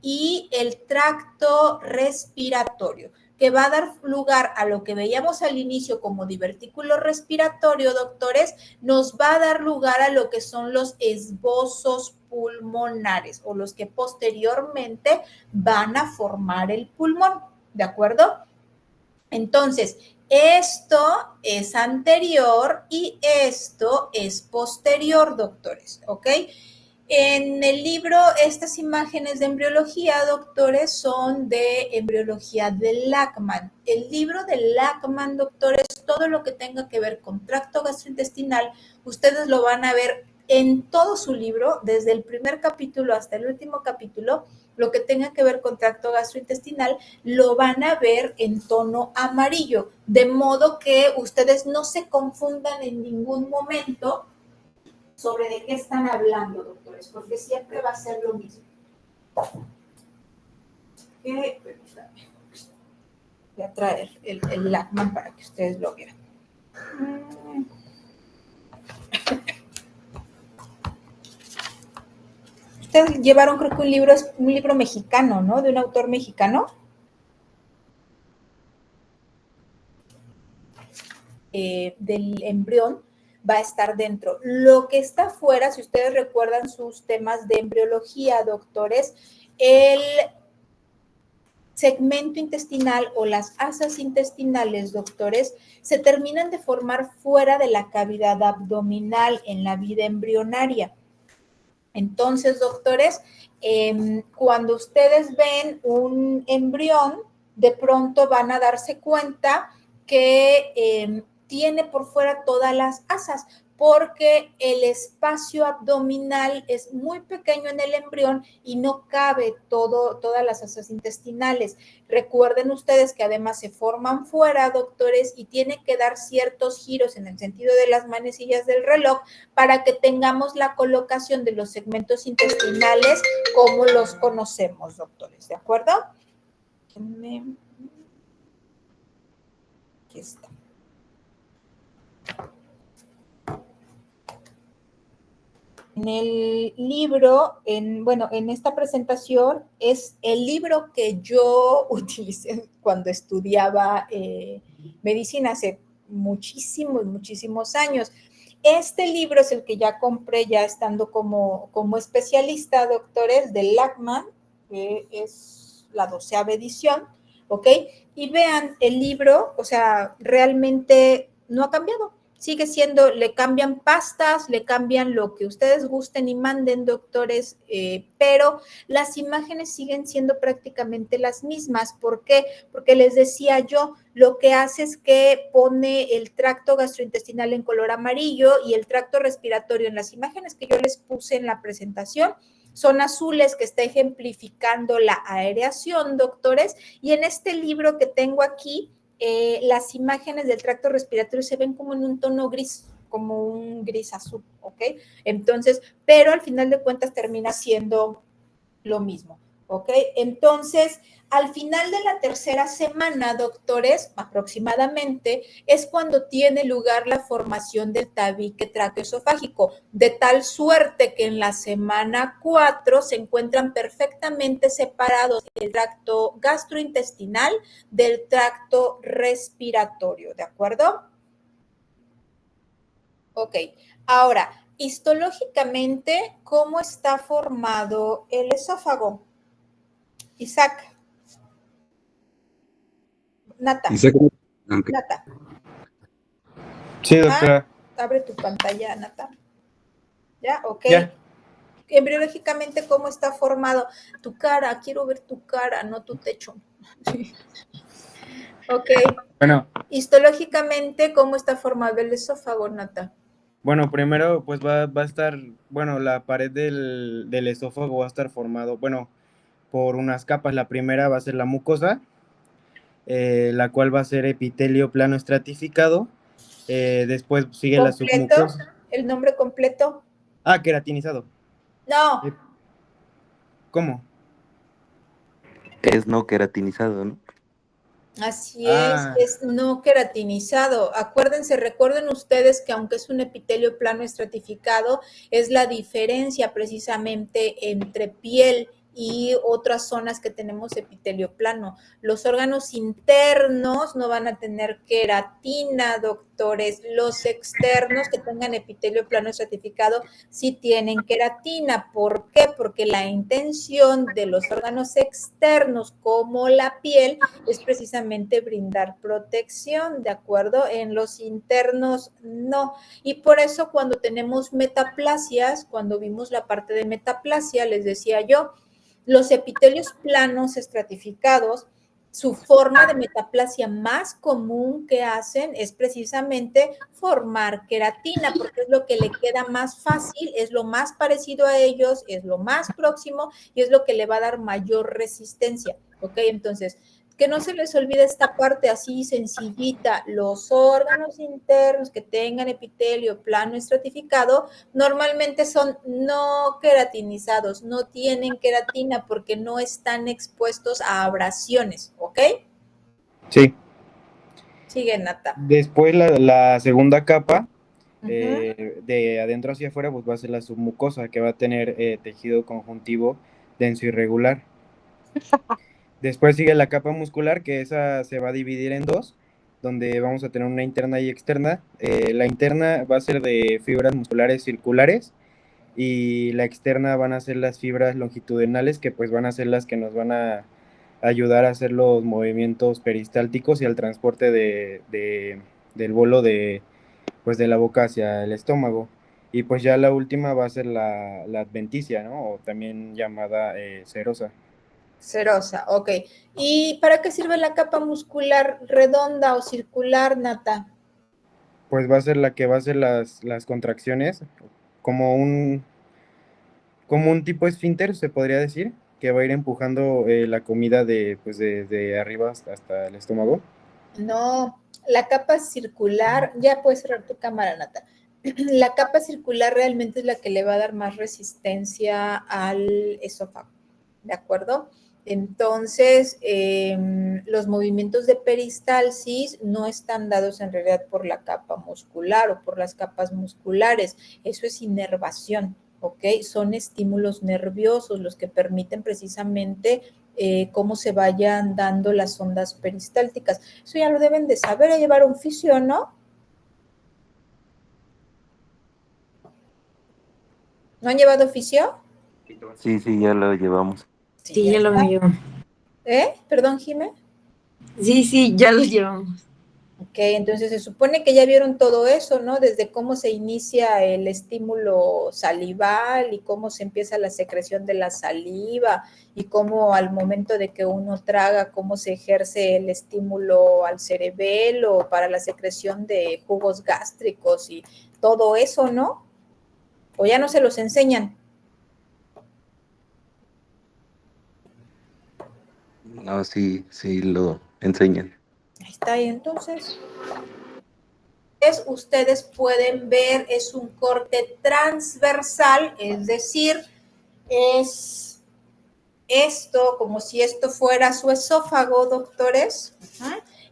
y el tracto respiratorio, que va a dar lugar a lo que veíamos al inicio como divertículo respiratorio, doctores, nos va a dar lugar a lo que son los esbozos pulmonares o los que posteriormente van a formar el pulmón, ¿de acuerdo? Entonces, esto es anterior y esto es posterior, doctores, ¿ok? En el libro, estas imágenes de embriología, doctores, son de embriología de Lachman. El libro de Lachman, doctores, todo lo que tenga que ver con tracto gastrointestinal, ustedes lo van a ver en todo su libro, desde el primer capítulo hasta el último capítulo, lo que tenga que ver con tracto gastrointestinal, lo van a ver en tono amarillo, de modo que ustedes no se confundan en ningún momento sobre de qué están hablando, doctores, porque siempre va a ser lo mismo. Voy a traer el Lachman para que ustedes lo vean. Ustedes llevaron, creo que un libro mexicano, ¿no? De un autor mexicano. Del embrión va a estar dentro. Lo que está afuera, si ustedes recuerdan sus temas de embriología, doctores, el segmento intestinal o las asas intestinales, doctores, se terminan de formar fuera de la cavidad abdominal en la vida embrionaria. Entonces, doctores, cuando ustedes ven un embrión, de pronto van a darse cuenta que tiene por fuera todas las asas, porque el espacio abdominal es muy pequeño en el embrión y no cabe todas las asas intestinales. Recuerden ustedes que además se forman fuera, doctores, y tiene que dar ciertos giros en el sentido de las manecillas del reloj para que tengamos la colocación de los segmentos intestinales como los conocemos, doctores, ¿de acuerdo? Aquí está. En el libro, en esta presentación, es el libro que yo utilicé cuando estudiaba medicina hace muchísimos años. Este libro es el que ya compré ya estando como especialista, doctores, de Lachman, que es la 12ª edición, ¿ok? Y vean, el libro, o sea, realmente no ha cambiado. Sigue siendo, le cambian pastas, le cambian lo que ustedes gusten y manden, doctores, pero las imágenes siguen siendo prácticamente las mismas. ¿Por qué? Porque les decía yo, lo que hace es que pone el tracto gastrointestinal en color amarillo y el tracto respiratorio en las imágenes que yo les puse en la presentación son azules, que está ejemplificando la aereación, doctores, y en este libro que tengo aquí, las imágenes del tracto respiratorio se ven como en un tono gris, como un gris azul, ¿ok? Entonces, pero al final de cuentas termina siendo lo mismo, ¿ok? Entonces, al final de la 3ª semana, doctores, aproximadamente, es cuando tiene lugar la formación del tabique traqueoesofágico, de tal suerte que en la semana 4 se encuentran perfectamente separados el tracto gastrointestinal del tracto respiratorio, ¿de acuerdo? Ok, ahora, histológicamente, ¿cómo está formado el esófago? Isaac. Nata. Isaac. Okay. Nata. Sí, doctora. Abre tu pantalla, Nata. ¿Ya? Ok. Ya. Embriológicamente, ¿cómo está formado? Tu cara, quiero ver tu cara, no tu techo. Ok. Bueno. Histológicamente, ¿cómo está formado el esófago, Nata? Bueno, primero, pues va a estar, bueno, la pared del esófago va a estar formado, bueno, por unas capas. La primera va a ser la mucosa, la cual va a ser epitelio plano estratificado. Después sigue la submucosa. ¿El nombre completo? Ah, queratinizado. No. ¿Cómo? Es no queratinizado, ¿no? Así es no queratinizado. Acuérdense, recuerden ustedes que aunque es un epitelio plano estratificado, es la diferencia precisamente entre piel y otras zonas que tenemos epitelio plano. Los órganos internos no van a tener queratina, doctores. Los externos que tengan epitelio plano estratificado sí tienen queratina. ¿Por qué? Porque la intención de los órganos externos, como la piel, es precisamente brindar protección, ¿de acuerdo? En los internos no. Y por eso cuando tenemos metaplasias, cuando vimos la parte de metaplasia, les decía yo, los epitelios planos estratificados, su forma de metaplasia más común que hacen es precisamente formar queratina, porque es lo que le queda más fácil, es lo más parecido a ellos, es lo más próximo y es lo que le va a dar mayor resistencia, ¿ok? Entonces, que no se les olvide esta parte así sencillita, los órganos internos que tengan epitelio plano estratificado normalmente son no queratinizados, no tienen queratina porque no están expuestos a abrasiones, ¿ok? Sí. Sigue, Nata. Después la segunda capa, de adentro hacia afuera, pues va a ser la submucosa, que va a tener tejido conjuntivo denso y regular. Después sigue la capa muscular, que esa se va a dividir en dos, donde vamos a tener una interna y externa. La interna va a ser de fibras musculares circulares y la externa van a ser las fibras longitudinales, que pues van a ser las que nos van a ayudar a hacer los movimientos peristálticos y al transporte del bolo pues de la boca hacia el estómago. Y pues ya la última va a ser la adventicia, ¿no? O también llamada serosa. Serosa, ok. ¿Y para qué sirve la capa muscular redonda o circular, Nata? Pues va a ser la que va a hacer las contracciones, como como un tipo esfínter, se podría decir, que va a ir empujando la comida pues de arriba hasta el estómago. No, la capa circular, ya puedes cerrar tu cámara, Nata. La capa circular realmente es la que le va a dar más resistencia al esófago, ¿de acuerdo? Entonces, los movimientos de peristalsis no están dados en realidad por la capa muscular o por las capas musculares, eso es inervación, ¿ok? Son estímulos nerviosos los que permiten precisamente cómo se vayan dando las ondas peristálticas. Eso ya lo deben de saber, a llevar un fisio, ¿no? ¿No han llevado fisio? Sí, sí, ya lo llevamos. Sí, Sí, ya lo llevamos. Perdón, Jimé. Sí, ya lo llevamos. Ok, entonces se supone que ya vieron todo eso, ¿no? Desde cómo se inicia el estímulo salival y cómo se empieza la secreción de la saliva y cómo al momento de que uno traga, cómo se ejerce el estímulo al cerebelo para la secreción de jugos gástricos y todo eso, ¿no? O ya no se los enseñan. No, sí, sí lo enseñan. Ahí está, y entonces ustedes pueden ver, es un corte transversal, es decir, es esto como si esto fuera su esófago, doctores,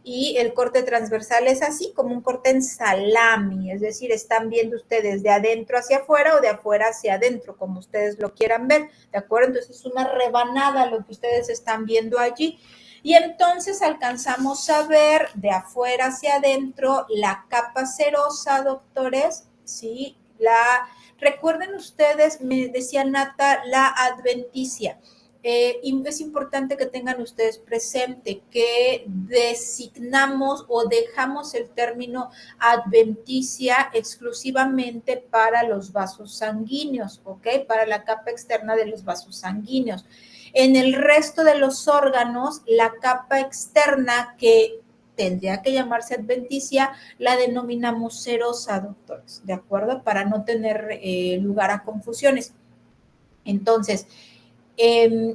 y el corte transversal es así, como un corte en salami, es decir, están viendo ustedes de adentro hacia afuera o de afuera hacia adentro, como ustedes lo quieran ver, ¿de acuerdo? Entonces es una rebanada lo que ustedes están viendo allí. Y entonces alcanzamos a ver de afuera hacia adentro la capa serosa, doctores, ¿sí? Recuerden ustedes, me decía Nata, la adventicia. Y es importante que tengan ustedes presente que designamos o dejamos el término adventicia exclusivamente para los vasos sanguíneos, ¿ok? Para la capa externa de los vasos sanguíneos. En el resto de los órganos, la capa externa que tendría que llamarse adventicia, la denominamos serosa, doctores, ¿de acuerdo? Para no tener lugar a confusiones. Entonces,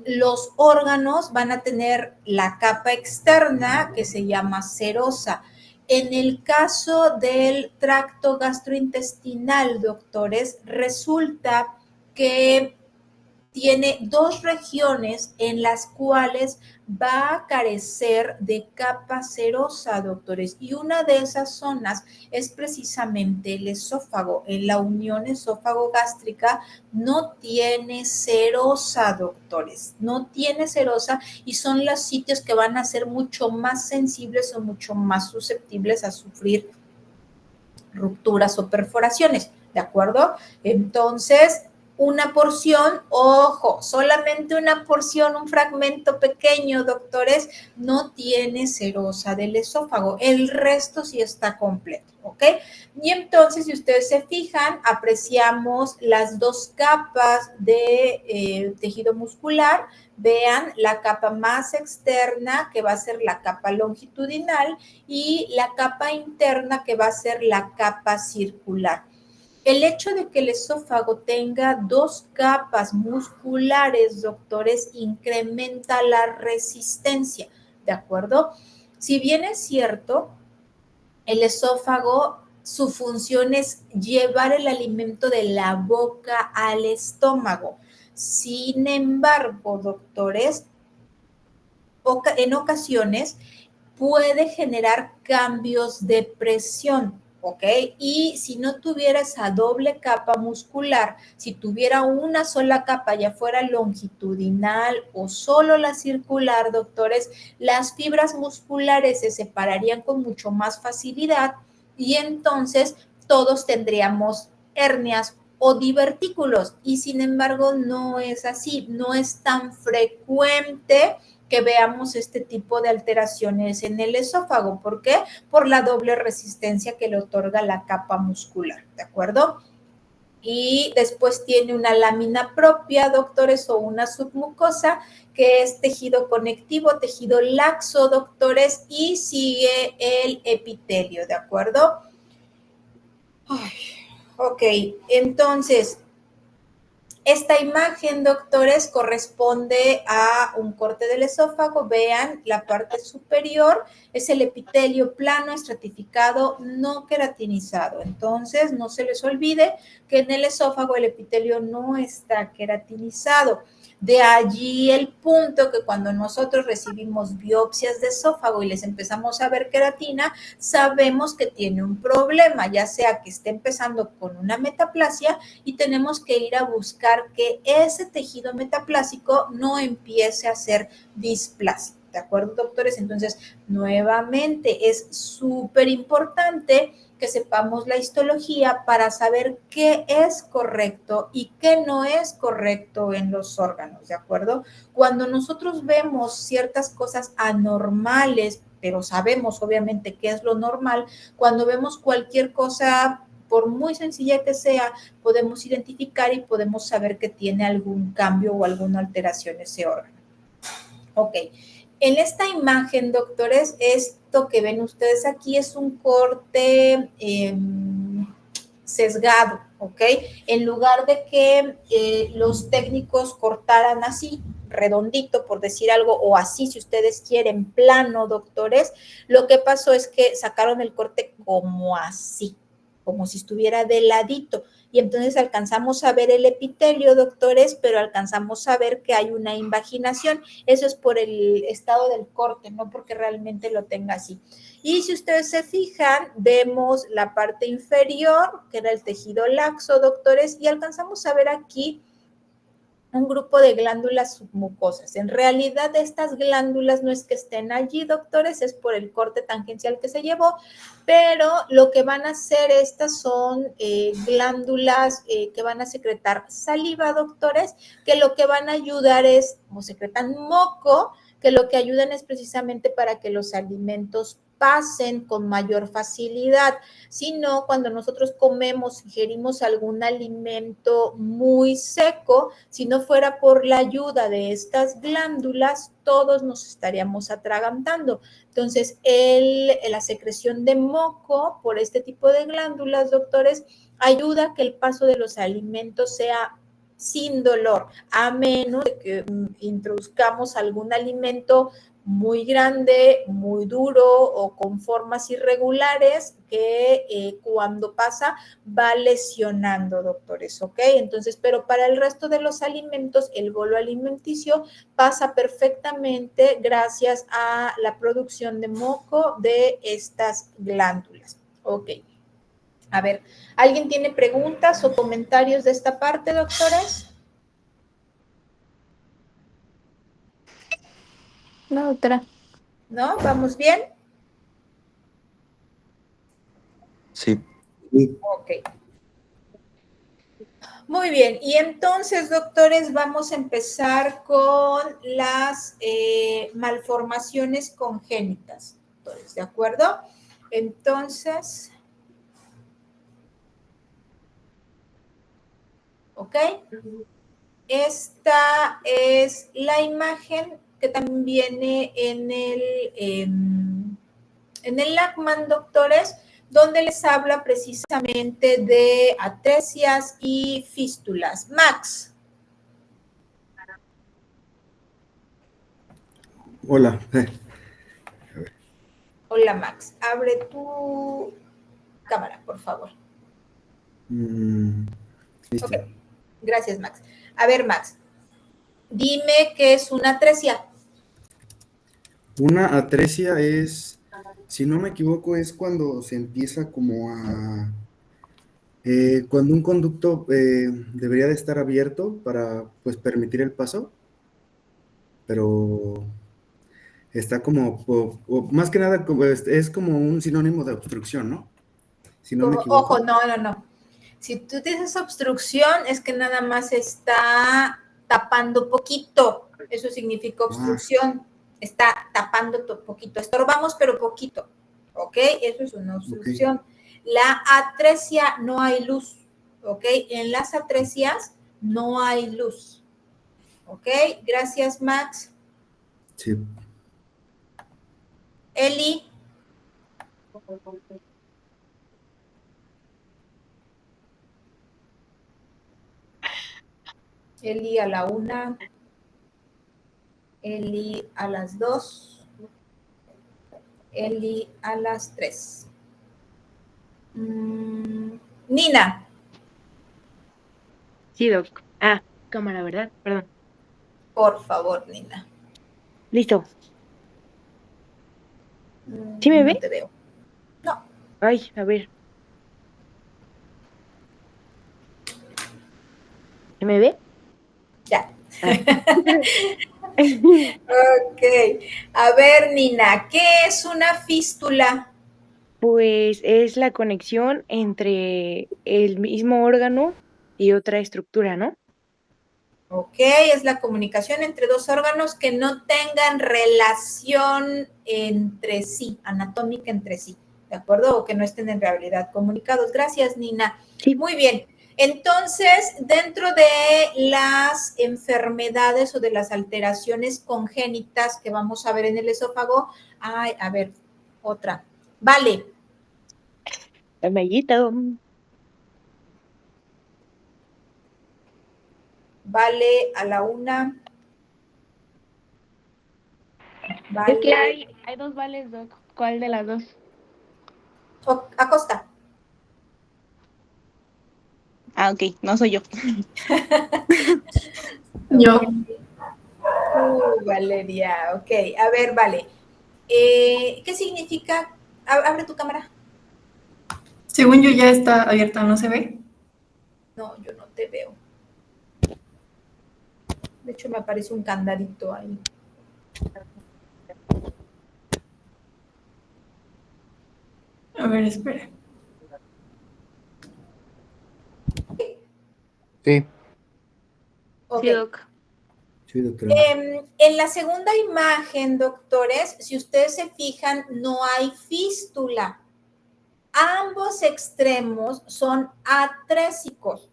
los órganos van a tener la capa externa que se llama serosa. En el caso del tracto gastrointestinal, doctores, resulta que tiene dos regiones en las cuales va a carecer de capa serosa, doctores, y una de esas zonas es precisamente el esófago. En la unión esófago-gástrica no tiene serosa, doctores, no tiene serosa, y son los sitios que van a ser mucho más sensibles o mucho más susceptibles a sufrir rupturas o perforaciones, ¿de acuerdo? Entonces, una porción, ojo, solamente una porción, un fragmento pequeño, doctores, no tiene serosa del esófago, el resto sí está completo, ¿ok? Y entonces, si ustedes se fijan, apreciamos las dos capas de tejido muscular. Vean la capa más externa, que va a ser la capa longitudinal, y la capa interna, que va a ser la capa circular. El hecho de que el esófago tenga dos capas musculares, doctores, incrementa la resistencia, ¿de acuerdo? Si bien es cierto, el esófago, su función es llevar el alimento de la boca al estómago. Sin embargo, doctores, en ocasiones puede generar cambios de presión, ¿ok? Y si no tuviera esa doble capa muscular, si tuviera una sola capa, ya fuera longitudinal o solo la circular, doctores, las fibras musculares se separarían con mucho más facilidad y entonces todos tendríamos hernias o divertículos, y sin embargo no es así, no es tan frecuente que veamos este tipo de alteraciones en el esófago. ¿Por qué? Por la doble resistencia que le otorga la capa muscular, ¿de acuerdo? Y después tiene una lámina propia, doctores, o una submucosa, que es tejido conectivo, tejido laxo, doctores, y sigue el epitelio, ¿de acuerdo? Ay, ok, entonces, esta imagen, doctores, corresponde a un corte del esófago. Vean, la parte superior es el epitelio plano, estratificado, no queratinizado. Entonces, no se les olvide que en el esófago el epitelio no está queratinizado. De allí el punto que cuando nosotros recibimos biopsias de esófago y les empezamos a ver queratina, sabemos que tiene un problema, ya sea que esté empezando con una metaplasia, y tenemos que ir a buscar que ese tejido metaplásico no empiece a ser displásico. ¿De acuerdo, doctores? Entonces, nuevamente, es súper importante que sepamos la histología para saber qué es correcto y qué no es correcto en los órganos, ¿de acuerdo? Cuando nosotros vemos ciertas cosas anormales, pero sabemos obviamente qué es lo normal, cuando vemos cualquier cosa, por muy sencilla que sea, podemos identificar y podemos saber que tiene algún cambio o alguna alteración ese órgano. Ok, en esta imagen, doctores, esto que ven ustedes aquí es un corte sesgado, ¿ok? En lugar de que los técnicos cortaran así, redondito, por decir algo, o así, si ustedes quieren, plano, doctores, lo que pasó es que sacaron el corte como así, como si estuviera de ladito. Y entonces alcanzamos a ver el epitelio, doctores, pero alcanzamos a ver que hay una invaginación. Eso es por el estado del corte, no porque realmente lo tenga así. Y si ustedes se fijan, vemos la parte inferior, que era el tejido laxo, doctores, y alcanzamos a ver aquí un grupo de glándulas submucosas. En realidad, estas glándulas no es que estén allí, doctores, es por el corte tangencial que se llevó, pero lo que van a hacer estas son glándulas que van a secretar saliva, doctores, que lo que van a ayudar es, como secretan moco, que lo que ayudan es precisamente para que los alimentos pasen con mayor facilidad. Si no, cuando nosotros comemos, ingerimos algún alimento muy seco, si no fuera por la ayuda de estas glándulas, todos nos estaríamos atragantando. Entonces, la secreción de moco por este tipo de glándulas, doctores, ayuda a que el paso de los alimentos sea sin dolor, a menos de que introduzcamos algún alimento muy grande, muy duro o con formas irregulares que cuando pasa va lesionando, doctores, ¿ok? Entonces, pero para el resto de los alimentos, el bolo alimenticio pasa perfectamente gracias a la producción de moco de estas glándulas, ¿ok? A ver, ¿alguien tiene preguntas o comentarios de esta parte, doctores? No, doctora. ¿No? ¿Vamos bien? Sí. Ok. Muy bien, y entonces, doctores, vamos a empezar con las malformaciones congénitas, doctores, ¿de acuerdo? Entonces, ¿ok? Esta es la imagen que también viene en el Lachman, doctores, donde les habla precisamente de atresias y fístulas. Max. Hola. Hola, Max. Abre tu cámara, por favor. Listo. Ok. Gracias, Max. A ver, Max, dime qué es una atresia. Una atresia es, si no me equivoco, es cuando se empieza como a, cuando un conducto debería de estar abierto para, pues, permitir el paso, pero está como, más que nada, es como un sinónimo de obstrucción, ¿no? Si no me Como, ojo, equivoco. no. Si tú dices obstrucción, es que nada más está tapando poquito. Eso significa obstrucción. Está tapando poquito. Estorbamos, pero poquito. ¿Ok? Eso es una obstrucción. La atresia no hay luz. ¿Ok? En las atresias no hay luz. ¿Ok? Gracias, Max. Sí. Eli. Eli a la 1. Eli a las 2. Eli a las 3. Nina. Sí, doc. Ah, cámara, ¿verdad? Perdón. Por favor, Nina. Listo. ¿Sí me No ve? te veo. No. Ay, a ver. ¿Se me ve? Ya. Ah. Ok. A ver, Nina, ¿qué es una fístula? Pues es la conexión entre el mismo órgano y otra estructura, ¿no? Ok, es la comunicación entre dos órganos que no tengan relación entre sí, anatómica entre sí, ¿de acuerdo? O que no estén en realidad comunicados. Gracias, Nina. Sí. Muy bien. Entonces, dentro de las enfermedades o de las alteraciones congénitas que vamos a ver en el esófago, ay, a ver, otra. Vale. Amiguito. Vale a la 1. Es que Vale. hay dos vales, doc. ¿Cuál de las dos? Acosta. Ah, ok, no soy yo. Yo. Valeria, ok. A ver, vale. ¿Qué significa? Abre tu cámara. Según yo ya está abierta, ¿no se ve? No, yo no te veo. De hecho, me aparece un candadito ahí. A ver, espera. Sí. Ok. Sí, doc. Sí, doctora. En la segunda imagen, doctores, si ustedes se fijan, no hay fístula. Ambos extremos son atrésicos.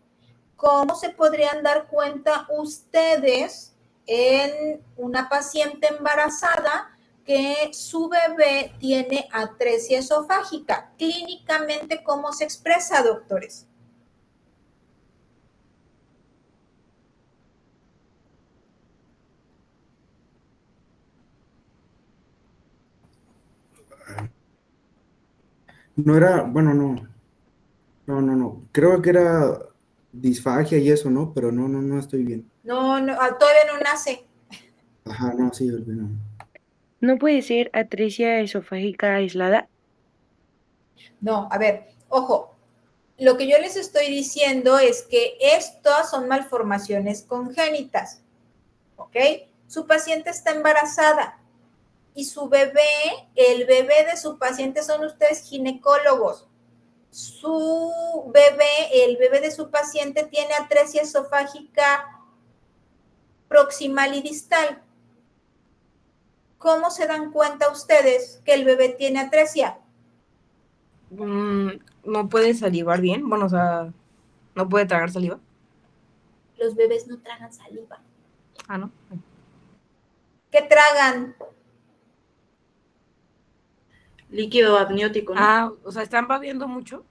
¿Cómo se podrían dar cuenta ustedes en una paciente embarazada que su bebé tiene atresia esofágica? Clínicamente, ¿cómo se expresa, doctores? No era, bueno, no. Creo que era disfagia y eso, ¿no? Pero no estoy bien. No, no, todavía no nace. Ajá, no, sí, no. ¿No puede ser atresia esofágica aislada? No, a ver, ojo, lo que yo les estoy diciendo es que estas son malformaciones congénitas, ¿ok? Su paciente está embarazada y su bebé, el bebé de su paciente son ustedes ginecólogos. Su bebé, el bebé de su paciente tiene atresia esofágica proximal y distal. ¿Cómo se dan cuenta ustedes que el bebé tiene atresia? No puede salivar bien, bueno, o sea, no puede tragar saliva. Los bebés no tragan saliva. Ah, ¿no? ¿Qué tragan? Líquido amniótico, ¿no? Ah, o sea, ¿están babeando mucho?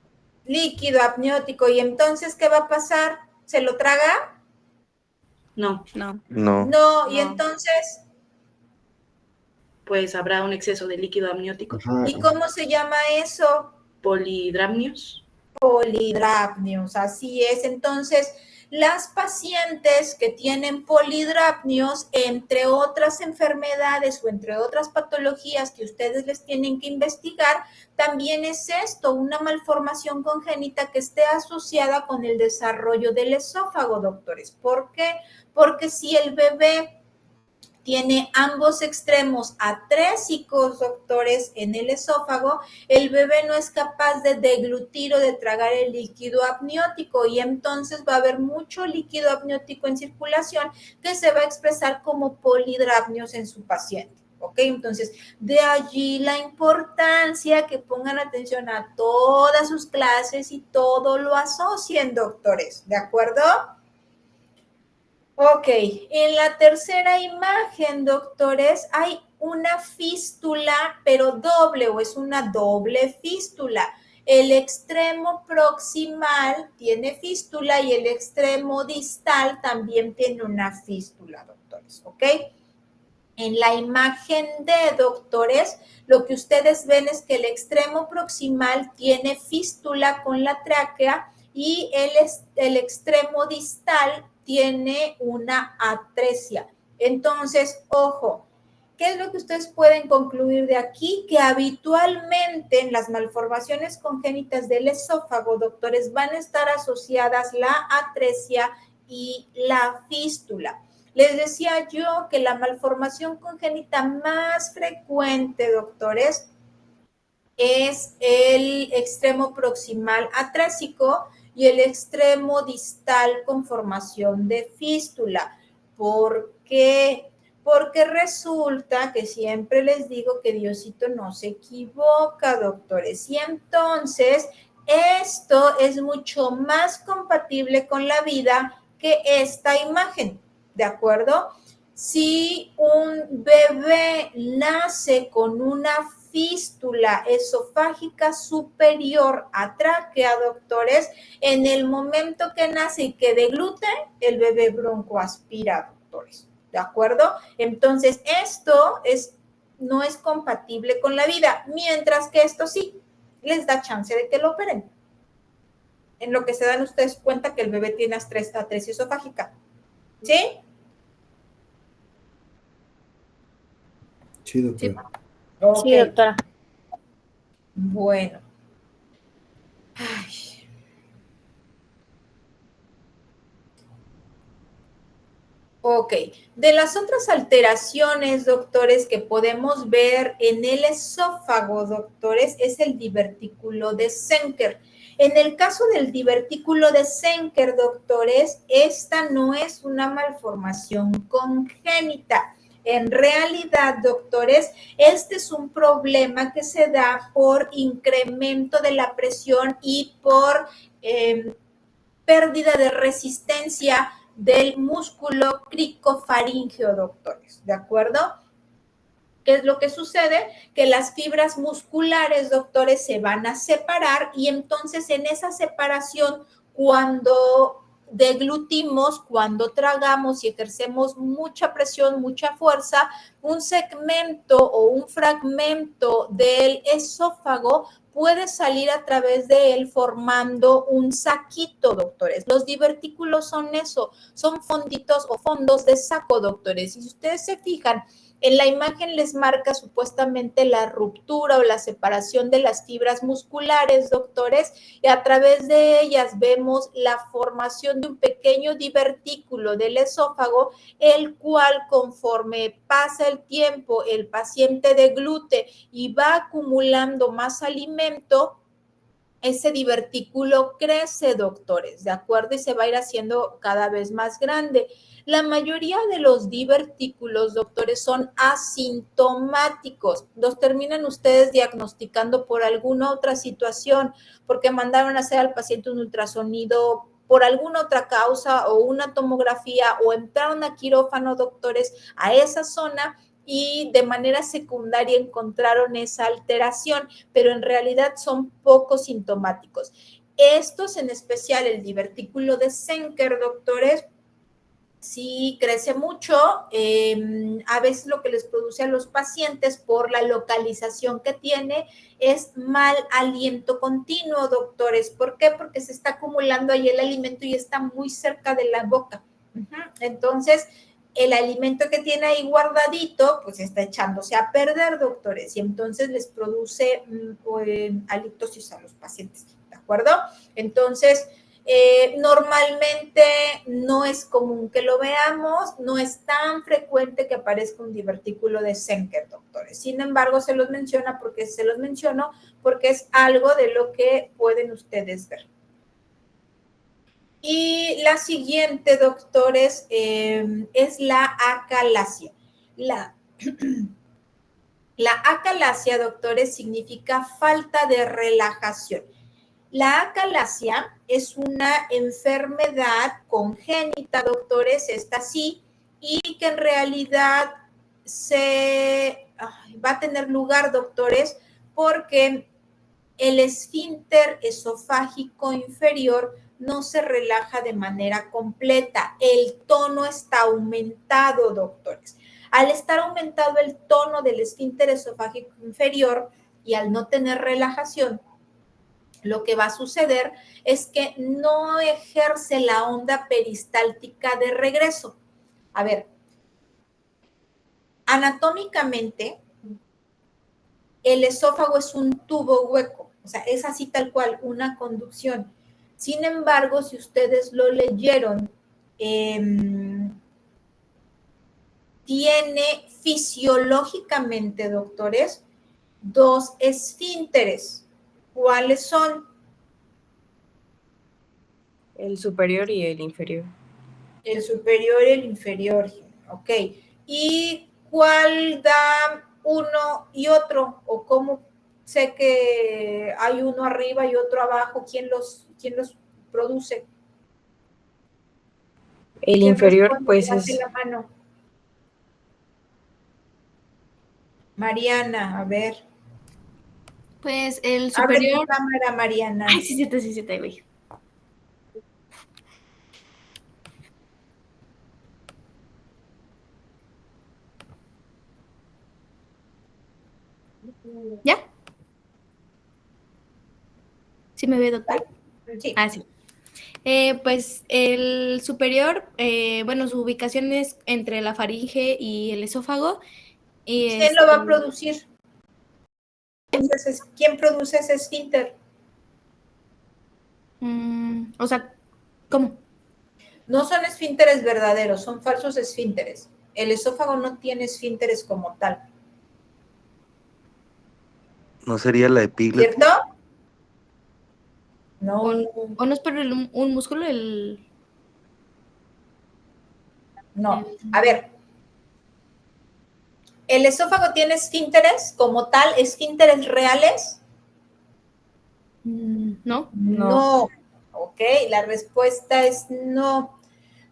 Líquido amniótico. ¿Y entonces qué va a pasar? ¿Se lo traga? No, No. No, y No. entonces, pues habrá un exceso de líquido amniótico. Ajá. ¿y cómo se llama eso? Polidramnios. Polidrapnios, así es. Entonces, las pacientes que tienen polidrapnios, entre otras enfermedades o entre otras patologías que ustedes les tienen que investigar, también es esto, una malformación congénita que esté asociada con el desarrollo del esófago, doctores. ¿Por qué? Porque si el bebé tiene ambos extremos atrésicos, doctores, en el esófago, el bebé no es capaz de deglutir o de tragar el líquido amniótico y entonces va a haber mucho líquido amniótico en circulación que se va a expresar como polidrapnios en su paciente. ¿Ok? Entonces, de allí la importancia que pongan atención a todas sus clases y todo lo asocien, doctores. ¿De acuerdo? Ok, en la tercera imagen, doctores, hay una fístula, pero doble o es una doble fístula. El extremo proximal tiene fístula y el extremo distal también tiene una fístula, doctores, ¿ok? En la imagen de doctores, lo que ustedes ven es que el extremo proximal tiene fístula con la tráquea y el extremo distal tiene una atresia. Entonces, ojo, ¿qué es lo que ustedes pueden concluir de aquí? Que habitualmente en las malformaciones congénitas del esófago, doctores, van a estar asociadas la atresia y la fístula. Les decía yo que la malformación congénita más frecuente, doctores, es el extremo proximal atrésico y el extremo distal con formación de fístula. ¿Por qué? Porque resulta que siempre les digo que Diosito no se equivoca, doctores. Y entonces esto es mucho más compatible con la vida que esta imagen, ¿de acuerdo? Si un bebé nace con una fístula esofágica superior a tráquea, doctores, en el momento que nace y que deglute, el bebé broncoaspira, doctores, ¿de acuerdo? Entonces, esto no es compatible con la vida, mientras que esto sí les da chance de que lo operen. En lo que se dan ustedes cuenta que el bebé tiene atresia esofágica, ¿sí? Sí, doctor. Okay. Sí, doctora. Bueno. Ay. Ok. De las otras alteraciones, doctores, que podemos ver en el esófago, doctores, es el divertículo de Zenker. En el caso del divertículo de Zenker, doctores, esta no es una malformación congénita. En realidad, doctores, este es un problema que se da por incremento de la presión y por pérdida de resistencia del músculo cricofaríngeo, doctores, ¿de acuerdo? ¿Qué es lo que sucede? Que las fibras musculares, doctores, se van a separar y entonces en esa separación, cuando deglutimos cuando tragamos y ejercemos mucha presión, mucha fuerza, un segmento o un fragmento del esófago puede salir a través de él formando un saquito, doctores. Los divertículos son eso, son fonditos o fondos de saco, doctores. Y si ustedes se fijan, en la imagen les marca supuestamente la ruptura o la separación de las fibras musculares, doctores, y a través de ellas vemos la formación de un pequeño divertículo del esófago, el cual conforme pasa el tiempo, el paciente deglute y va acumulando más alimento, ese divertículo crece, doctores, ¿de acuerdo? Y se va a ir haciendo cada vez más grande. La mayoría de los divertículos, doctores, son asintomáticos. Los terminan ustedes diagnosticando por alguna otra situación, porque mandaron a hacer al paciente un ultrasonido por alguna otra causa o una tomografía o entraron a quirófano, doctores, a esa zona y de manera secundaria encontraron esa alteración, pero en realidad son poco sintomáticos. Estos, en especial el divertículo de Zenker, doctores, sí crece mucho, a veces lo que les produce a los pacientes por la localización que tiene es mal aliento continuo, doctores. ¿Por qué? Porque se está acumulando ahí el alimento y está muy cerca de la boca. Entonces, el alimento que tiene ahí guardadito, pues está echándose a perder, doctores, y entonces les produce halitosis a los pacientes, ¿de acuerdo? Entonces, normalmente no es común que lo veamos, no es tan frecuente que aparezca un divertículo de Zenker, doctores. Sin embargo, se los menciono porque es algo de lo que pueden ustedes ver. Y la siguiente, doctores, es la acalasia. La acalasia, doctores, significa falta de relajación. La acalasia es una enfermedad congénita, doctores, esta sí, y que en realidad va a tener lugar, doctores, porque el esfínter esofágico inferior no se relaja de manera completa. El tono está aumentado, doctores. Al estar aumentado el tono del esfínter esofágico inferior y al no tener relajación, lo que va a suceder es que no ejerce la onda peristáltica de regreso. A ver, anatómicamente, el esófago es un tubo hueco, o sea, es así tal cual, una conducción. Sin embargo, si ustedes lo leyeron, tiene fisiológicamente, doctores, dos esfínteres. ¿Cuáles son? El superior y el inferior. El superior y el inferior, ok. ¿Y cuál da uno y otro? ¿O cómo sé que hay uno arriba y otro abajo? ¿Quién los produce? El inferior, pues Levante es... la mano. Mariana, a ver. Pues el Abre tu superior. cámara, Mariana. Ay, sí, ahí voy. ¿Ya? ¿Sí me ve, doctor? Sí. Ah, sí. Pues el superior, bueno, su ubicación es entre la faringe y el esófago. Y ¿Quién lo va a producir? Entonces, ¿quién produce ese esfínter? O sea, ¿cómo? No son esfínteres verdaderos, son falsos esfínteres. El esófago no tiene esfínteres como tal. ¿No sería la epíglota? ¿Cierto? No. ¿O no es por un músculo el...? No. A ver. ¿El esófago tiene esfínteres como tal, esfínteres reales? No. No. Ok, la respuesta es no.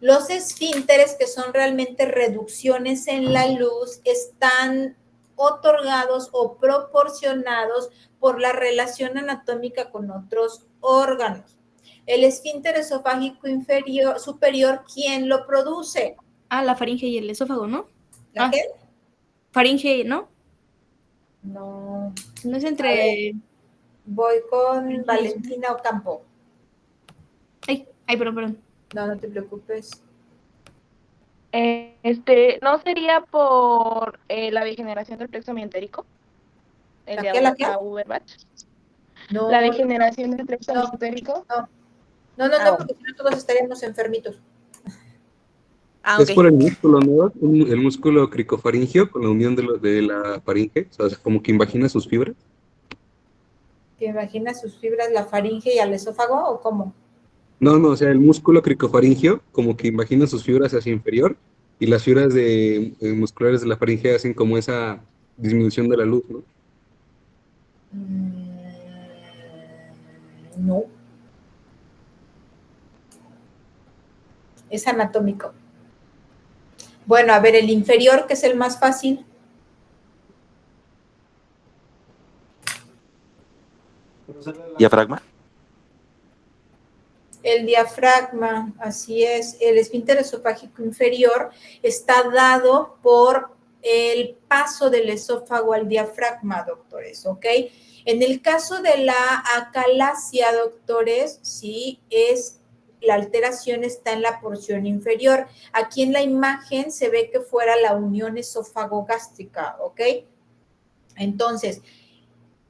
Los esfínteres, que son realmente reducciones en la luz, están otorgados o proporcionados por la relación anatómica con otros órganos. El esfínter esofágico inferior, superior, ¿quién lo produce? La faringe y el esófago, ¿no? ¿La qué? Faringe, ¿no? No. No es A entre... ver, voy con Valentina Ocampo. Ay, perdón. No te preocupes. ¿No sería por la degeneración del plexo mientérico? El de ¿La qué? Auerbach. No. La degeneración del plexo mientérico. No, porque si no todos estaríamos enfermitos. Es por el músculo, ¿no? El músculo cricofaringio con la unión de la faringe, o sea, como que imagina sus fibras. ¿Te imaginas sus fibras, la faringe y al esófago o cómo? No, o sea, el músculo cricofaringio como que imagina sus fibras hacia inferior y las fibras musculares de la faringe hacen como esa disminución de la luz, ¿no? No. Es anatómico. Bueno, a ver, el inferior, que es el más fácil. ¿Diafragma? El diafragma, así es. El esfínter esofágico inferior está dado por el paso del esófago al diafragma, doctores, ¿ok? En el caso de la acalasia, doctores, sí, la alteración está en la porción inferior. Aquí en la imagen se ve que fuera la unión esófago-gástrica, ¿ok? Entonces,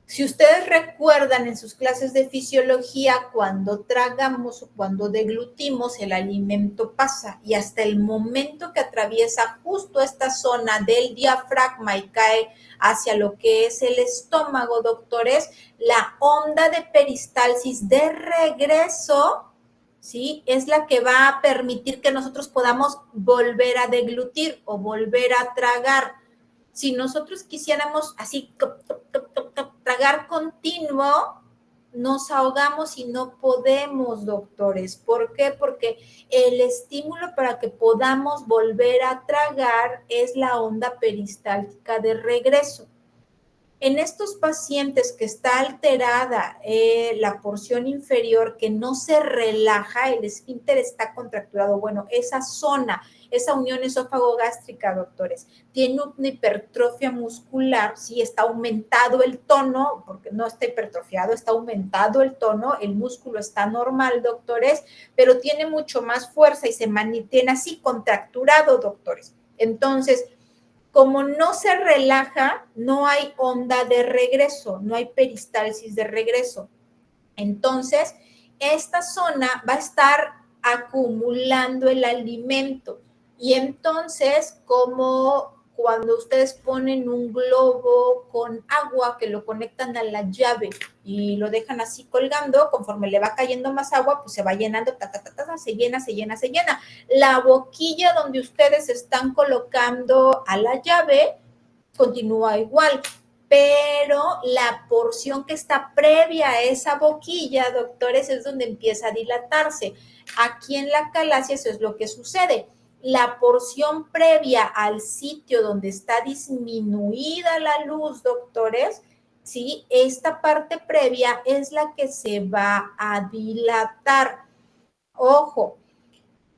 si ustedes recuerdan en sus clases de fisiología, cuando tragamos o cuando deglutimos, el alimento pasa y hasta el momento que atraviesa justo esta zona del diafragma y cae hacia lo que es el estómago, doctores, la onda de peristalsis de regreso, ¿sí? Es la que va a permitir que nosotros podamos volver a deglutir o volver a tragar. Si nosotros quisiéramos así tragar continuo, nos ahogamos y no podemos, doctores. ¿Por qué? Porque el estímulo para que podamos volver a tragar es la onda peristáltica de regreso. En estos pacientes que está alterada la porción inferior, que no se relaja, el esfínter está contracturado, bueno, esa zona, esa unión esófago-gástrica, doctores, tiene una hipertrofia muscular, sí, está aumentado el tono, porque no está hipertrofiado, está aumentado el tono, el músculo está normal, doctores, pero tiene mucho más fuerza y se mantiene así contracturado, doctores. Entonces, como no se relaja, no hay onda de regreso, no hay peristalsis de regreso. Entonces, esta zona va a estar acumulando el alimento. Y entonces, como cuando ustedes ponen un globo con agua que lo conectan a la llave y lo dejan así colgando, conforme le va cayendo más agua, pues se va llenando, se llena. La boquilla donde ustedes están colocando a la llave continúa igual, pero la porción que está previa a esa boquilla, doctores, es donde empieza a dilatarse. Aquí en la acalasia eso es lo que sucede. La porción previa al sitio donde está disminuida la luz, doctores, ¿sí? Esta parte previa es la que se va a dilatar. Ojo,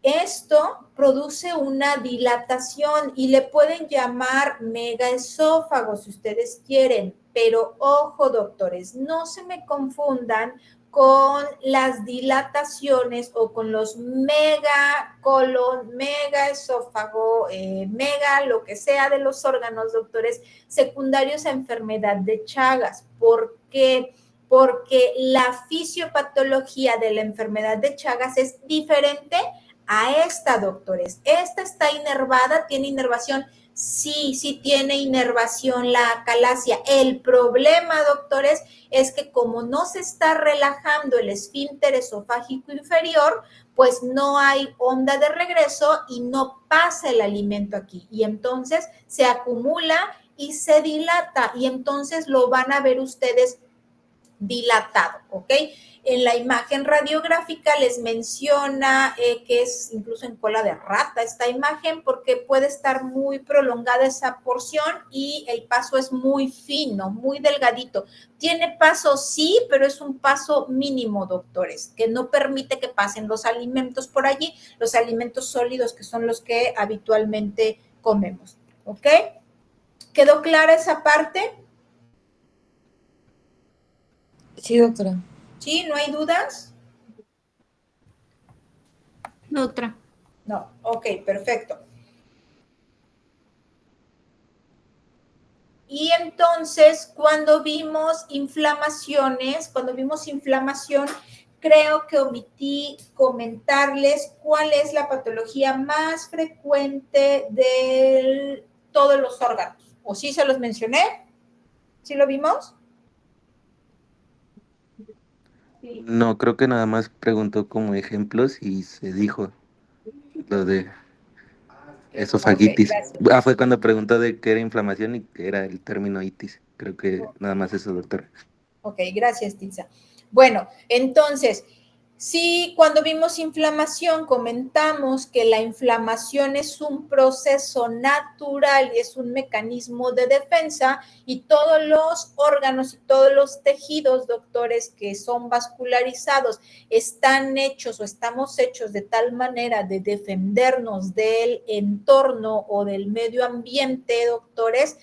esto produce una dilatación y le pueden llamar megaesófago si ustedes quieren, pero ojo, doctores, no se me confundan con las dilataciones o con los megacolon, megaesófago, mega, lo que sea de los órganos, doctores, secundarios a enfermedad de Chagas. ¿Por qué? Porque la fisiopatología de la enfermedad de Chagas es diferente a esta, doctores. Esta está inervada, tiene inervación. Sí tiene inervación la acalasia. El problema, doctores, es que como no se está relajando el esfínter esofágico inferior, pues no hay onda de regreso y no pasa el alimento aquí. Y entonces se acumula y se dilata y entonces lo van a ver ustedes dilatado, ¿ok? En la imagen radiográfica les menciona que es incluso en cola de rata esta imagen porque puede estar muy prolongada esa porción y el paso es muy fino, muy delgadito. Tiene paso, sí, pero es un paso mínimo, doctores, que no permite que pasen los alimentos por allí, los alimentos sólidos que son los que habitualmente comemos, ¿ok? ¿Quedó clara esa parte? Sí, doctora. ¿Sí? ¿No hay dudas? Otra. No, ok, perfecto. Y entonces, cuando vimos inflamación, creo que omití comentarles cuál es la patología más frecuente de todos los órganos. ¿O sí se los mencioné? ¿Sí lo vimos? No, creo que nada más preguntó como ejemplos y se dijo lo de esofagitis. Ok, gracias. Fue cuando preguntó de qué era inflamación y qué era el término itis. Creo que nada más eso, doctor. Ok, gracias, Tilsa. Bueno, entonces, sí, cuando vimos inflamación, comentamos que la inflamación es un proceso natural y es un mecanismo de defensa y todos los órganos y todos los tejidos, doctores, que son vascularizados, están hechos o estamos hechos de tal manera de defendernos del entorno o del medio ambiente, doctores.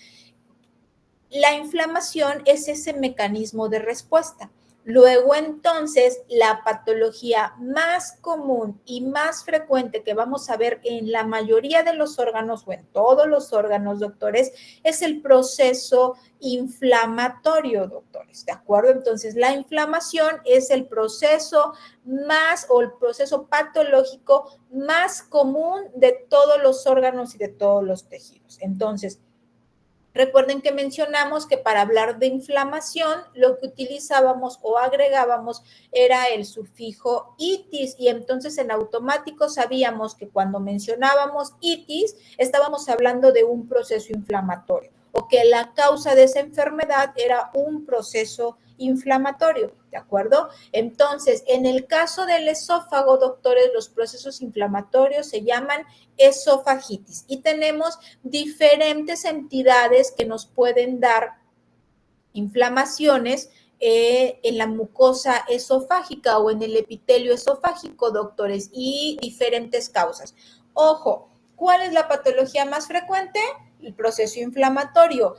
La inflamación es ese mecanismo de respuesta. Luego, entonces, la patología más común y más frecuente que vamos a ver en la mayoría de los órganos o en todos los órganos, doctores, es el proceso inflamatorio, doctores, ¿de acuerdo? Entonces, la inflamación es el proceso más o el proceso patológico más común de todos los órganos y de todos los tejidos. Entonces, recuerden que mencionamos que para hablar de inflamación lo que utilizábamos o agregábamos era el sufijo itis y entonces en automático sabíamos que cuando mencionábamos itis estábamos hablando de un proceso inflamatorio o que la causa de esa enfermedad era un proceso inflamatorio, ¿de acuerdo? Entonces, en el caso del esófago, doctores, los procesos inflamatorios se llaman esofagitis y tenemos diferentes entidades que nos pueden dar inflamaciones en la mucosa esofágica o en el epitelio esofágico, doctores, y diferentes causas. Ojo, ¿cuál es la patología más frecuente? El proceso inflamatorio.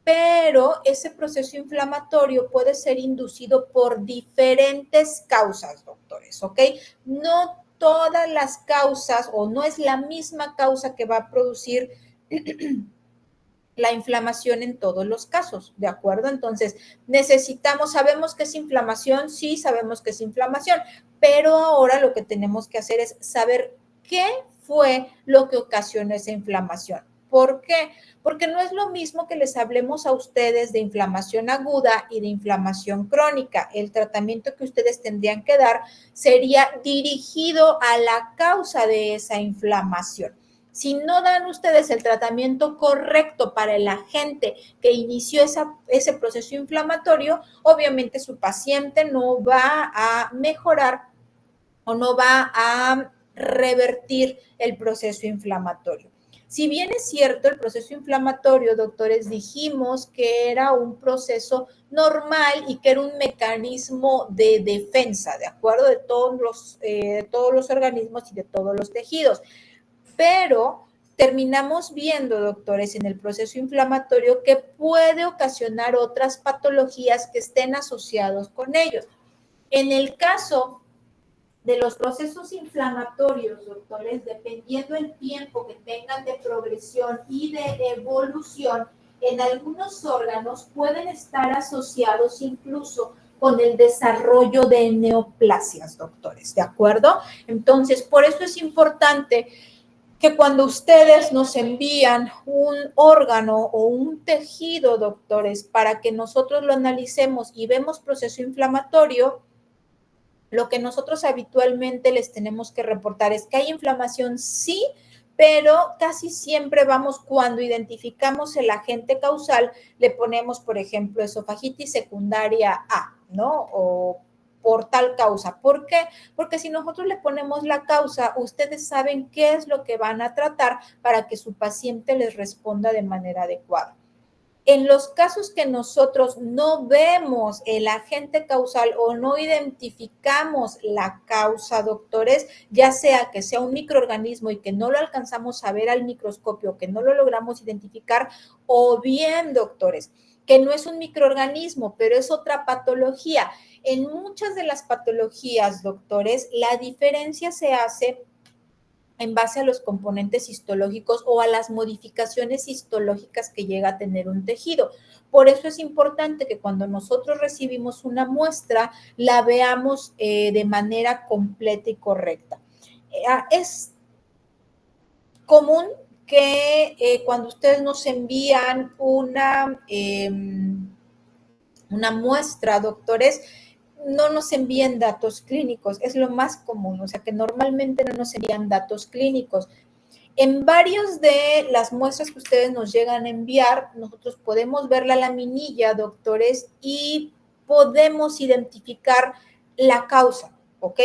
Pero ese proceso inflamatorio puede ser inducido por diferentes causas, doctores, ¿ok? No todas las causas o no es la misma causa que va a producir la inflamación en todos los casos, ¿de acuerdo? Entonces, sabemos que es inflamación, sí, sabemos que es inflamación, pero ahora lo que tenemos que hacer es saber qué fue lo que ocasionó esa inflamación. ¿Por qué? Porque no es lo mismo que les hablemos a ustedes de inflamación aguda y de inflamación crónica. El tratamiento que ustedes tendrían que dar sería dirigido a la causa de esa inflamación. Si no dan ustedes el tratamiento correcto para el agente que inició ese proceso inflamatorio, obviamente su paciente no va a mejorar o no va a revertir el proceso inflamatorio. Si bien es cierto, el proceso inflamatorio, doctores, dijimos que era un proceso normal y que era un mecanismo de defensa, ¿de acuerdo? De todos los organismos y de todos los tejidos. Pero terminamos viendo, doctores, en el proceso inflamatorio que puede ocasionar otras patologías que estén asociados con ellos. En el caso de los procesos inflamatorios, doctores, dependiendo el tiempo que tengan de progresión y de evolución, en algunos órganos pueden estar asociados incluso con el desarrollo de neoplasias, doctores, ¿de acuerdo? Entonces, por eso es importante que cuando ustedes nos envían un órgano o un tejido, doctores, para que nosotros lo analicemos y vemos proceso inflamatorio, lo que nosotros habitualmente les tenemos que reportar es que hay inflamación, sí, pero casi siempre cuando identificamos el agente causal, le ponemos, por ejemplo, esofagitis secundaria A, ¿no? O por tal causa. ¿Por qué? Porque si nosotros le ponemos la causa, ustedes saben qué es lo que van a tratar para que su paciente les responda de manera adecuada. En los casos que nosotros no vemos el agente causal o no identificamos la causa, doctores, ya sea que sea un microorganismo y que no lo alcanzamos a ver al microscopio, que no lo logramos identificar, o bien, doctores, que no es un microorganismo, pero es otra patología. En muchas de las patologías, doctores, la diferencia se hace en base a los componentes histológicos o a las modificaciones histológicas que llega a tener un tejido. Por eso es importante que cuando nosotros recibimos una muestra, la veamos de manera completa y correcta. Es común que cuando ustedes nos envían una muestra, doctores, no nos envíen datos clínicos, es lo más común, o sea que normalmente no nos envían datos clínicos. En varios de las muestras que ustedes nos llegan a enviar, nosotros podemos ver la laminilla, doctores, y podemos identificar la causa, ¿ok?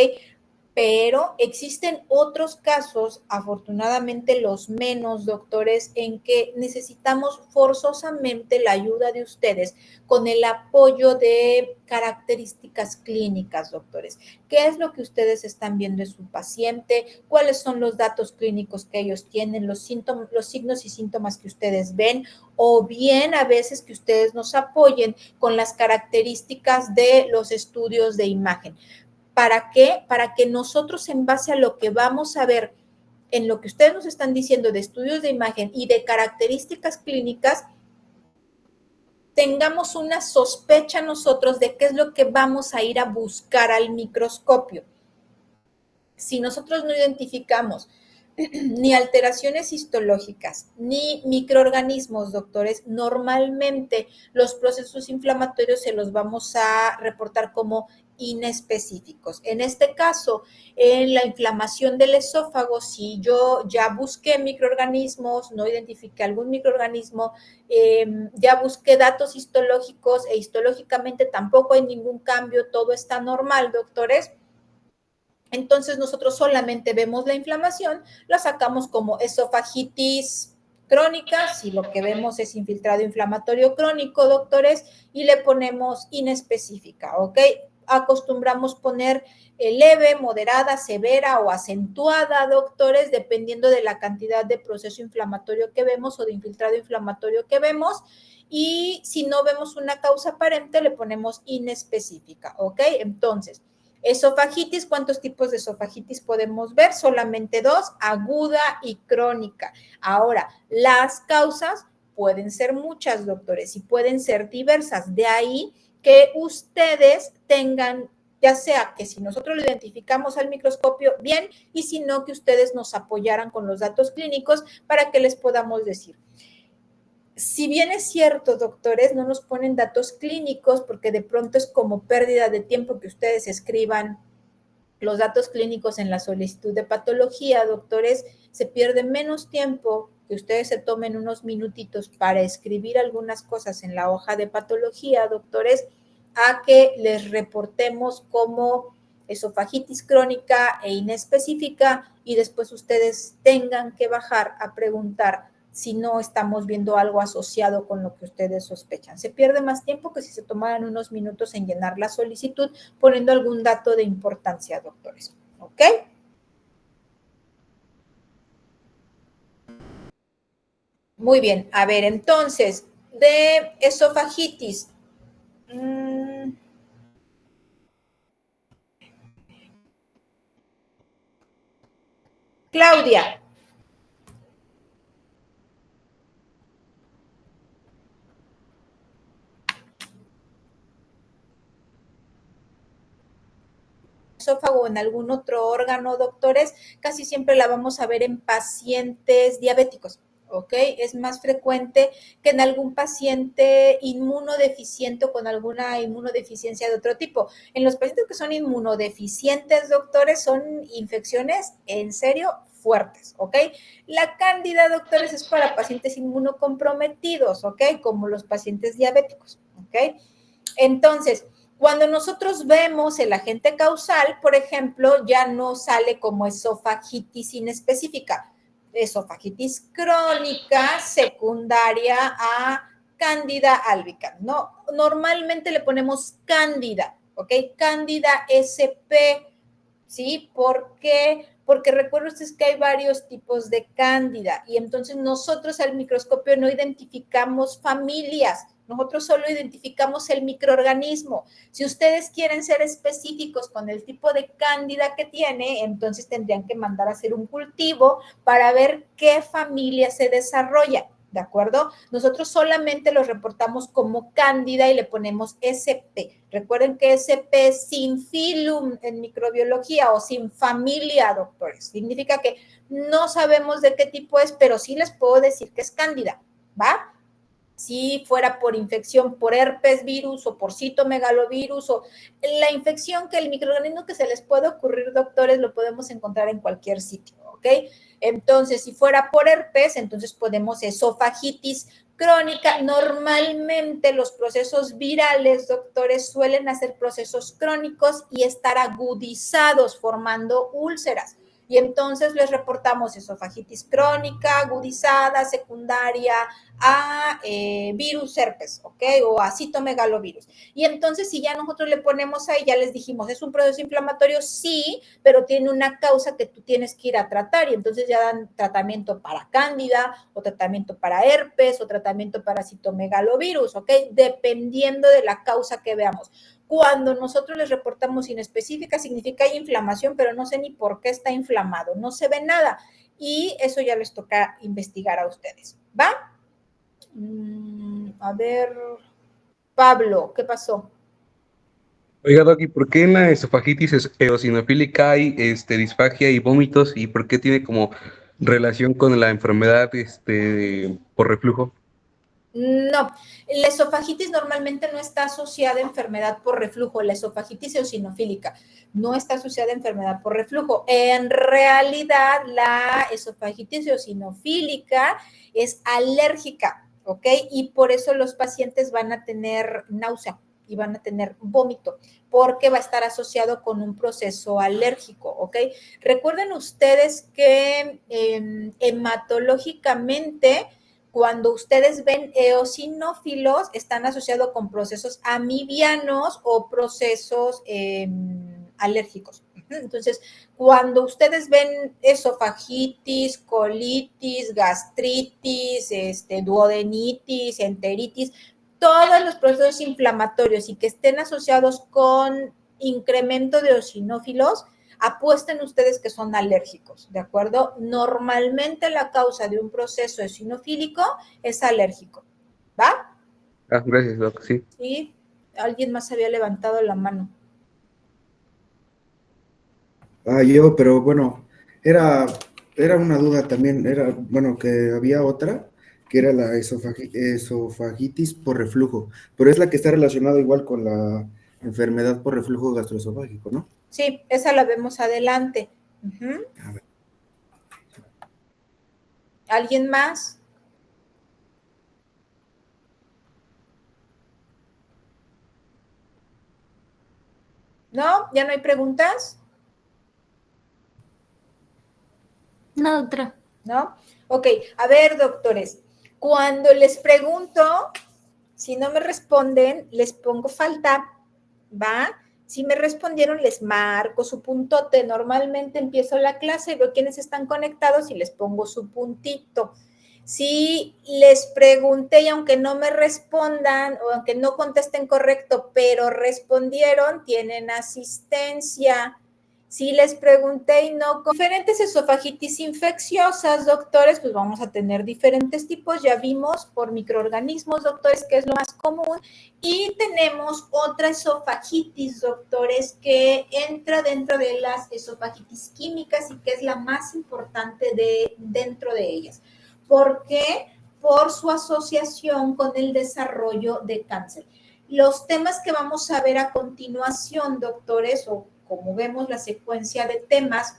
Pero existen otros casos, afortunadamente los menos, doctores, en que necesitamos forzosamente la ayuda de ustedes con el apoyo de características clínicas, doctores. ¿Qué es lo que ustedes están viendo en su paciente? ¿Cuáles son los datos clínicos que ellos tienen? Los signos y síntomas que ustedes ven, o bien a veces que ustedes nos apoyen con las características de los estudios de imagen. ¿Para qué? Para que nosotros, en base a lo que vamos a ver, en lo que ustedes nos están diciendo de estudios de imagen y de características clínicas, tengamos una sospecha nosotros de qué es lo que vamos a ir a buscar al microscopio. Si nosotros no identificamos ni alteraciones histológicas, ni microorganismos, doctores, normalmente los procesos inflamatorios se los vamos a reportar como inespecíficos. En este caso, en la inflamación del esófago, si yo ya busqué microorganismos, no identifiqué algún microorganismo, ya busqué datos histológicos e histológicamente tampoco hay ningún cambio, todo está normal, doctores. Entonces nosotros solamente vemos la inflamación, la sacamos como esofagitis crónica, si lo que vemos es infiltrado inflamatorio crónico, doctores, y le ponemos inespecífica, ¿ok? Acostumbramos poner leve, moderada, severa o acentuada, doctores, dependiendo de la cantidad de proceso inflamatorio que vemos o de infiltrado inflamatorio que vemos. Y si no vemos una causa aparente, le ponemos inespecífica, ¿ok? Entonces, esofagitis, ¿cuántos tipos de esofagitis podemos ver? Solamente dos, aguda y crónica. Ahora, las causas pueden ser muchas, doctores, y pueden ser diversas. De ahí que ustedes tengan, ya sea que si nosotros lo identificamos al microscopio, bien, y si no, que ustedes nos apoyaran con los datos clínicos para que les podamos decir. Si bien es cierto, doctores, no nos ponen datos clínicos porque de pronto es como pérdida de tiempo que ustedes escriban los datos clínicos en la solicitud de patología, doctores, se pierde menos tiempo que ustedes se tomen unos minutitos para escribir algunas cosas en la hoja de patología, doctores, a que les reportemos como esofagitis crónica e inespecífica y después ustedes tengan que bajar a preguntar si no estamos viendo algo asociado con lo que ustedes sospechan. Se pierde más tiempo que si se tomaran unos minutos en llenar la solicitud poniendo algún dato de importancia, doctores. ¿Ok? Muy bien. A ver, entonces, de esofagitis. Claudia. Esófago o en algún otro órgano, doctores, casi siempre la vamos a ver en pacientes diabéticos, ¿ok? Es más frecuente que en algún paciente inmunodeficiente o con alguna inmunodeficiencia de otro tipo. En los pacientes que son inmunodeficientes, doctores, son infecciones en serio fuertes, ¿ok? La cándida, doctores, es para pacientes inmunocomprometidos, ¿ok? Como los pacientes diabéticos, ¿ok? Entonces, Cuando nosotros vemos el agente causal, por ejemplo, ya no sale como esofagitis inespecífica, esofagitis crónica secundaria a Candida albicans, ¿no? Normalmente le ponemos Cándida, ¿ok? Cándida SP, ¿sí? ¿Por qué? Porque recuerden ustedes que hay varios tipos de cándida y entonces nosotros al microscopio no identificamos familias, nosotros solo identificamos el microorganismo. Si ustedes quieren ser específicos con el tipo de cándida que tiene, entonces tendrían que mandar a hacer un cultivo para ver qué familia se desarrolla. ¿De acuerdo? Nosotros solamente los reportamos como cándida y le ponemos SP. Recuerden que SP es sin filum en microbiología o sin familia, doctores. Significa que no sabemos de qué tipo es, pero sí les puedo decir que es cándida, ¿va? Si fuera por infección por herpes virus o por citomegalovirus o la infección que el microorganismo que se les puede ocurrir, doctores, lo podemos encontrar en cualquier sitio, ¿ok? Entonces, si fuera por herpes, entonces podemos esofagitis crónica. Normalmente los procesos virales, doctores, suelen hacer procesos crónicos y estar agudizados formando úlceras. Y entonces les reportamos esofagitis crónica, agudizada, secundaria a virus herpes, ¿ok? O a citomegalovirus. Y entonces si ya nosotros le ponemos ahí, ya les dijimos, ¿es un proceso inflamatorio? Sí, pero tiene una causa que tú tienes que ir a tratar y entonces ya dan tratamiento para cándida o tratamiento para herpes o tratamiento para citomegalovirus, ¿ok? Dependiendo de la causa que veamos. Cuando nosotros les reportamos inespecífica, significa hay inflamación, pero no sé ni por qué está inflamado, no se ve nada. Y eso ya les toca investigar a ustedes, ¿va? A ver, Pablo, ¿qué pasó? Oiga, Doc, ¿y por qué en la esofagitis eosinofílica hay disfagia y vómitos? ¿Y por qué tiene como relación con la enfermedad por reflujo? No, la esofagitis normalmente no está asociada a enfermedad por reflujo, la esofagitis eosinofílica no está asociada a enfermedad por reflujo. En realidad, la esofagitis eosinofílica es alérgica, ¿ok? Y por eso los pacientes van a tener náusea y van a tener vómito, porque va a estar asociado con un proceso alérgico, ¿ok? Recuerden ustedes que hematológicamente, cuando ustedes ven eosinófilos, están asociados con procesos amibianos o procesos alérgicos. Entonces, cuando ustedes ven esofagitis, colitis, gastritis, duodenitis, enteritis, todos los procesos inflamatorios y que estén asociados con incremento de eosinófilos, apuesten ustedes que son alérgicos, ¿de acuerdo? Normalmente la causa de un proceso eosinofílico es alérgico, ¿va? Ah, gracias, Doc, sí. Sí, alguien más había levantado la mano. Yo, pero bueno, era una duda también, bueno, que había otra, que era la esofagitis por reflujo, pero es la que está relacionada igual con la enfermedad por reflujo gastroesofágico, ¿no? Sí, esa la vemos adelante. ¿Alguien más? ¿No? ¿Ya no hay preguntas? No, doctora. ¿No? Ok, a ver, doctores, cuando les pregunto, si no me responden, les pongo falta, ¿va? Si me respondieron, les marco su puntote. Normalmente empiezo la clase, veo quiénes están conectados y les pongo su puntito. Si les pregunté y aunque no me respondan o aunque no contesten correcto, pero respondieron, tienen asistencia. Si les pregunté y no, con diferentes esofagitis infecciosas, doctores, pues vamos a tener diferentes tipos. Ya vimos por microorganismos, doctores, que es lo más común. Y tenemos otra esofagitis, doctores, que entra dentro de las esofagitis químicas y que es la más importante dentro de ellas. ¿Por qué? Por su asociación con el desarrollo de cáncer. Los temas que vamos a ver a continuación, doctores, o como vemos la secuencia de temas,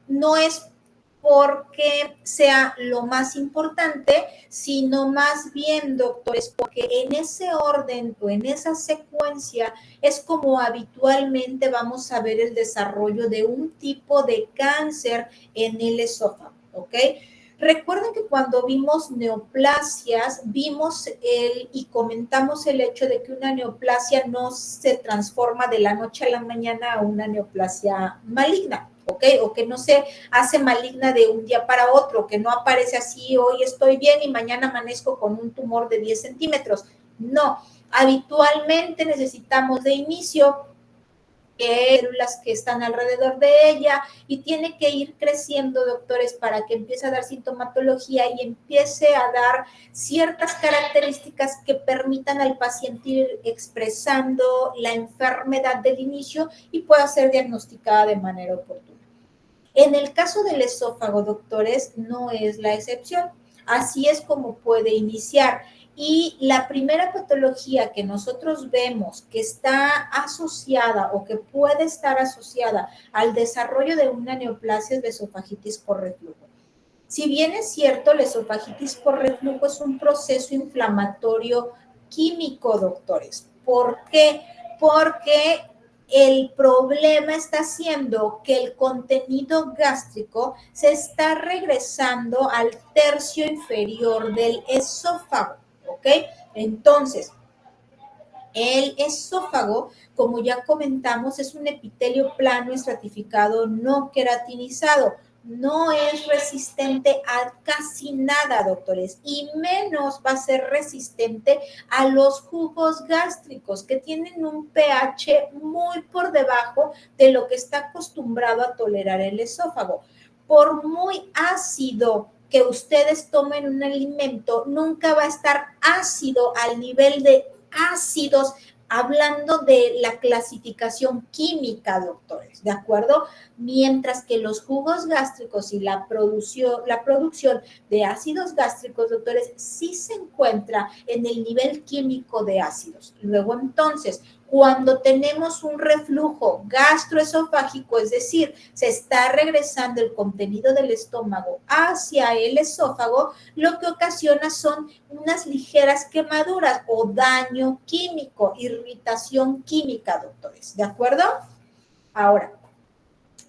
no es porque sea lo más importante, sino más bien, doctores, porque en ese orden o en esa secuencia es como habitualmente vamos a ver el desarrollo de un tipo de cáncer en el esófago, ¿ok? Recuerden que cuando vimos neoplasias, vimos y comentamos el hecho de que una neoplasia no se transforma de la noche a la mañana a una neoplasia maligna, ¿ok? O que no se hace maligna de un día para otro, que no aparece así, hoy estoy bien y mañana amanezco con un tumor de 10 centímetros. No, habitualmente necesitamos de inicio células que están alrededor de ella y tiene que ir creciendo, doctores, para que empiece a dar sintomatología y empiece a dar ciertas características que permitan al paciente ir expresando la enfermedad del inicio y pueda ser diagnosticada de manera oportuna. En el caso del esófago, doctores, no es la excepción. Así es como puede iniciar. Y la primera patología que nosotros vemos que está asociada o que puede estar asociada al desarrollo de una neoplasia es la esofagitis por reflujo. Si bien es cierto, la esofagitis por reflujo es un proceso inflamatorio químico, doctores. ¿Por qué? Porque el problema está siendo que el contenido gástrico se está regresando al tercio inferior del esófago, ¿ok? Entonces, el esófago, como ya comentamos, es un epitelio plano estratificado no queratinizado. No es resistente a casi nada, doctores, y menos va a ser resistente a los jugos gástricos que tienen un pH muy por debajo de lo que está acostumbrado a tolerar el esófago. Por muy ácido que ustedes tomen un alimento, nunca va a estar ácido al nivel de ácidos, hablando de la clasificación química, doctores, ¿de acuerdo? Mientras que los jugos gástricos y la producción de ácidos gástricos, doctores, sí se encuentra en el nivel químico de ácidos. Luego, entonces, cuando tenemos un reflujo gastroesofágico, es decir, se está regresando el contenido del estómago hacia el esófago, lo que ocasiona son unas ligeras quemaduras o daño químico, irritación química, doctores, ¿de acuerdo? Ahora,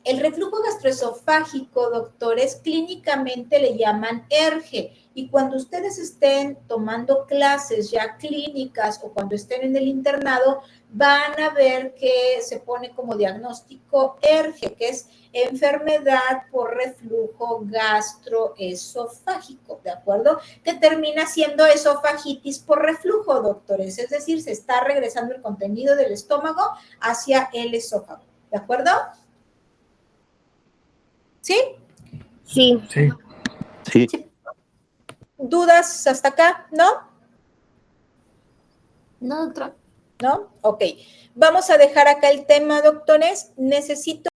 el reflujo gastroesofágico, doctores, clínicamente le llaman ERGE. Y cuando ustedes estén tomando clases ya clínicas o cuando estén en el internado, van a ver que se pone como diagnóstico ERGE, que es enfermedad por reflujo gastroesofágico, ¿de acuerdo? Que termina siendo esofagitis por reflujo, doctores. Es decir, se está regresando el contenido del estómago hacia el esófago, ¿de acuerdo? ¿Sí? Sí. Sí. Sí. ¿Dudas hasta acá? ¿No? No, doctora. ¿No? Ok. Vamos a dejar acá el tema, doctores. Necesito